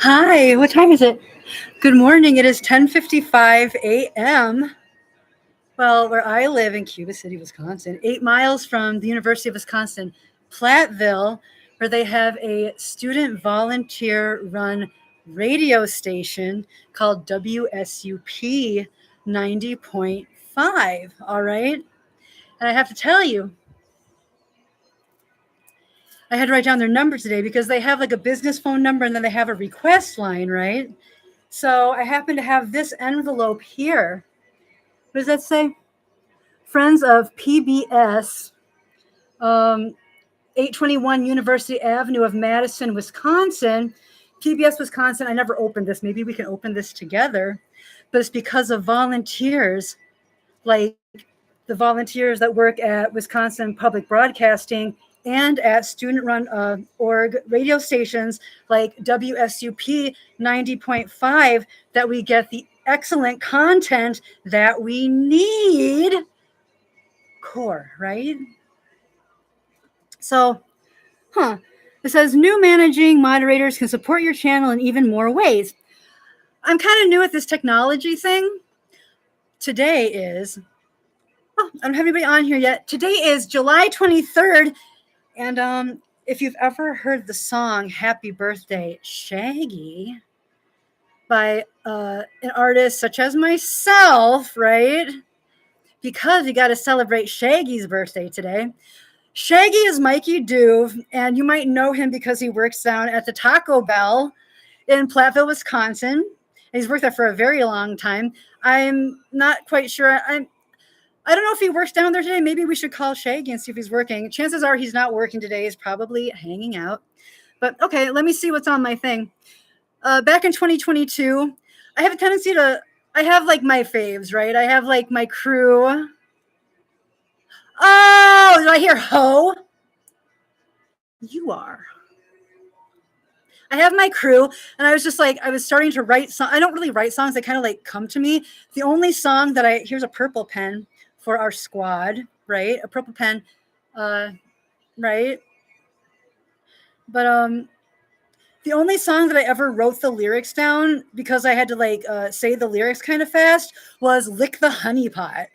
Hi, what time is it? Good morning. It is 10:55 a.m. Well, where I live in Cuba City, Wisconsin, 8 miles from the University of Wisconsin-Platteville, where they have a student volunteer run radio station called WSUP 90.5. All right. And I have to tell you, I had to write down their number today because they have like a business phone number and then they have a request line, right? So I happen to have this envelope here. What does that say? Friends of PBS, 821 University Avenue of Madison, Wisconsin. PBS, Wisconsin. I never opened this. Maybe we can open this together. But it's because of volunteers, like the volunteers that work at Wisconsin Public Broadcasting and at student-run org radio stations like WSUP 90.5 that we get the excellent content that we need. Core, right? So, it says new managing moderators can support your channel in even more ways. I'm kind of new at this technology thing. Today is, I don't have anybody on here yet. Today is July 23rd. And if you've ever heard the song Happy Birthday, Shaggy, by an artist such as myself, right? Because you got to celebrate Shaggy's birthday today. Shaggy is Mikey Doove, and you might know him because he works down at the Taco Bell in Platteville, Wisconsin. And he's worked there for a very long time. I'm not quite sure. I don't know if he works down there today. Maybe we should call Shaggy and see if he's working. Chances are he's not working today. He's probably hanging out. But okay, let me see what's on my thing. Back in 2022, I have a tendency to, I have like my faves, right? I have like my crew. Oh, did I hear ho? You are. I have my crew, and I was just like, I was starting to write songs. I don't really write songs. They kind of like come to me. The only song that here's a purple pen for our squad, right? A purple pen, right? But the only song that I ever wrote the lyrics down because I had to like say the lyrics kind of fast was "Lick the Honey Pot."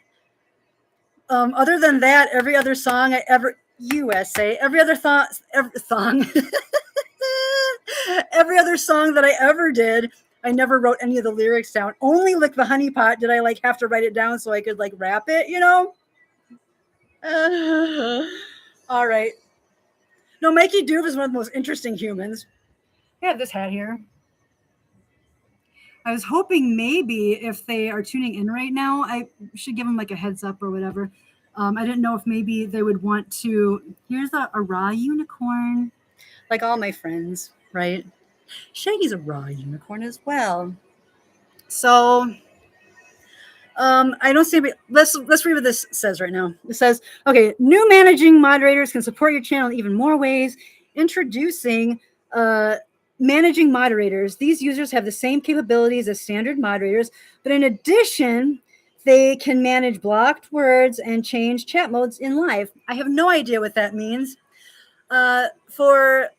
Other than that, every other song I ever USA, every other song, every other song that I ever did, I never wrote any of the lyrics down. Only "Lick the Honey Pot" did I like have to write it down so I could like rap it, you know? All right. No, Mikey Doove is one of the most interesting humans. I have this hat here. I was hoping maybe if they are tuning in right now, I should give them like a heads up or whatever. I didn't know if maybe they would want to. Here's a raw unicorn, like all my friends, right? Shaggy's a raw unicorn as well. So I don't see. Let's read what this says right now. It says, okay, new managing moderators can support your channel in even more ways. Introducing managing moderators. These users have the same capabilities as standard moderators, but in addition, they can manage blocked words and change chat modes in live. I have no idea what that means. For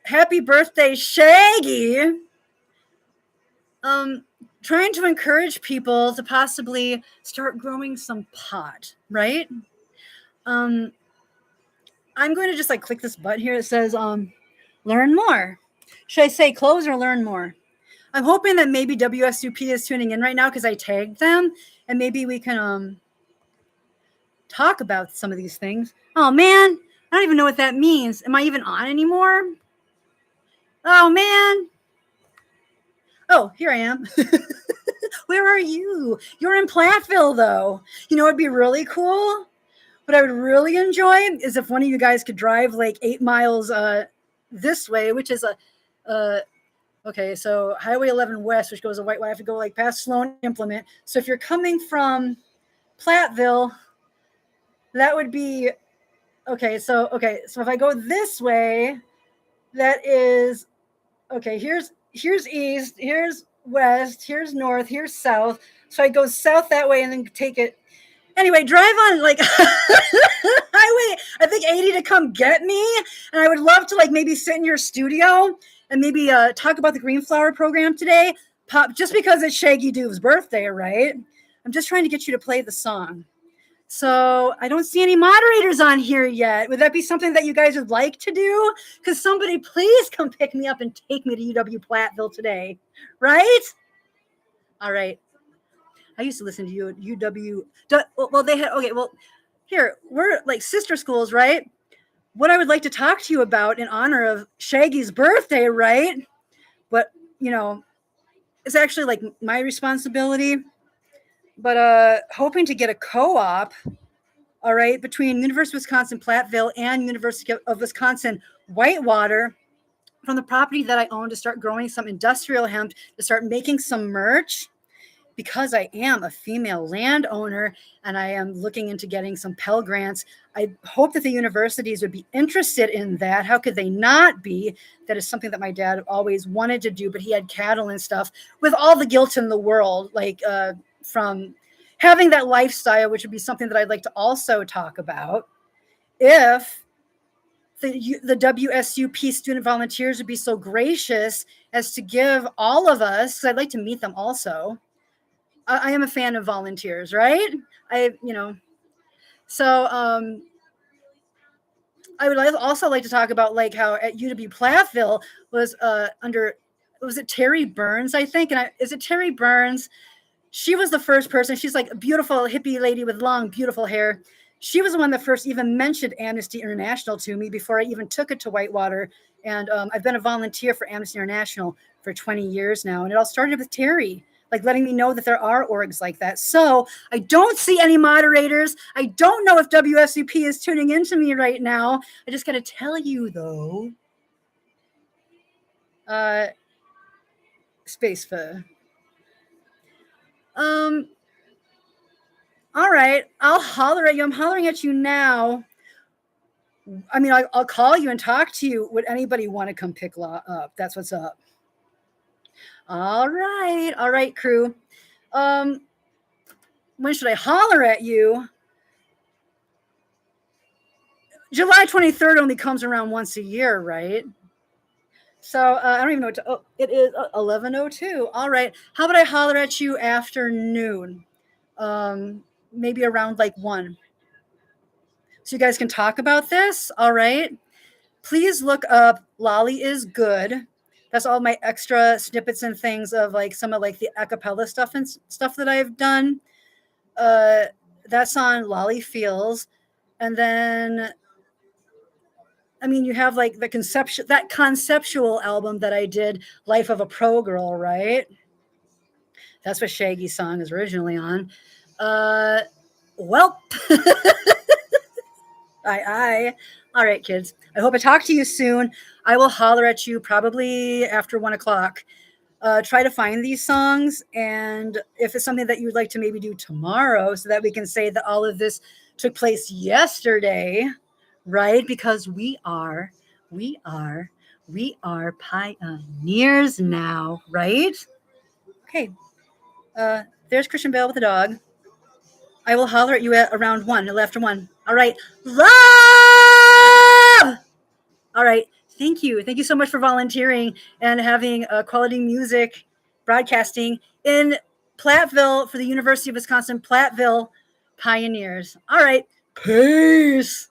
happy birthday, Shaggy. Trying to encourage people to possibly start growing some pot, right? I'm going to just like click this button here. It says, learn more. Should I say close or learn more? I'm hoping that maybe WSUP is tuning in right now because I tagged them, and maybe we can talk about some of these things. Oh man, I don't even know what that means. Am I even on anymore? Oh man. Oh, here I am. Where are you? You're in Platteville, though. You know, it'd be really cool. What I would really enjoy is if one of you guys could drive like 8 miles this way, which is okay, so Highway 11 West, which goes to White. I have to go like past Sloan Implement. So if you're coming from Platteville, that would be okay. So if I go this way, that is okay. Here's east. Here's west. Here's north. Here's south. So I go south that way and then take it. Anyway, drive on like I think 80 to come get me. And I would love to like maybe sit in your studio and maybe talk about the Green Flower program today. Pop, just because it's Shaggy Doove's birthday, right? I'm just trying to get you to play the song. So I don't see any moderators on here yet. Would that be something that you guys would like to do? Because somebody please come pick me up and take me to UW-Platteviile today, right? All right. I used to listen to UW. Well, they had, okay, well, here, we're like sister schools, right? What I would like to talk to you about in honor of Shaggy's birthday, right? But, you know, it's actually like my responsibility. But hoping to get a co-op, all right, between University of Wisconsin-Platteville and University of Wisconsin-Whitewater from the property that I own to start growing some industrial hemp, to start making some merch. Because I am a female landowner and I am looking into getting some Pell Grants, I hope that the universities would be interested in that. How could they not be? That is something that my dad always wanted to do, but he had cattle and stuff with all the guilt in the world, like from having that lifestyle, which would be something that I'd like to also talk about. If the WSUP student volunteers would be so gracious as to give all of us, because I'd like to meet them also. I am a fan of volunteers, right? So I would also like to talk about like how at UW-Platteviile was was it Terry Burns, I think? And is it Terry Burns? She was the first person. She's like a beautiful hippie lady with long, beautiful hair. She was the one that first even mentioned Amnesty International to me before I even took it to Whitewater. And I've been a volunteer for Amnesty International for 20 years now. And it all started with Terry, like letting me know that there are orgs like that. So I don't see any moderators. I don't know if WSUP is tuning into me right now. I just got to tell you, though. Space for. All right. I'll holler at you. I'm hollering at you now. I mean, I'll call you and talk to you. Would anybody want to come pick up? That's what's up. All right. All right, crew. When should I holler at you? July 23rd only comes around once a year, right? So I don't even know what it is 11:02. All right. How about I holler at you afternoon? Maybe around like 1. So you guys can talk about this. All right. Please look up Lolly is Good. That's all my extra snippets and things of like some of like the a cappella stuff and stuff that I've done. That's on Lolly Feels. And then, I mean, you have like that conceptual album that I did, Life of a Pro Girl, right? That's what Shaggy's song is originally on. Well, aye. All right, kids. I hope I talk to you soon. I will holler at you probably after 1 o'clock. Try to find these songs. And if it's something that you'd like to maybe do tomorrow so that we can say that all of this took place yesterday, right? Because we are pioneers now, right? Okay. There's Christian Bale with the dog. I will holler at you at around 1, after 1. All right. Love! All right. Thank you. Thank you so much for volunteering and having quality music broadcasting in Platteville for the University of Wisconsin-Platteville Pioneers. All right. Peace.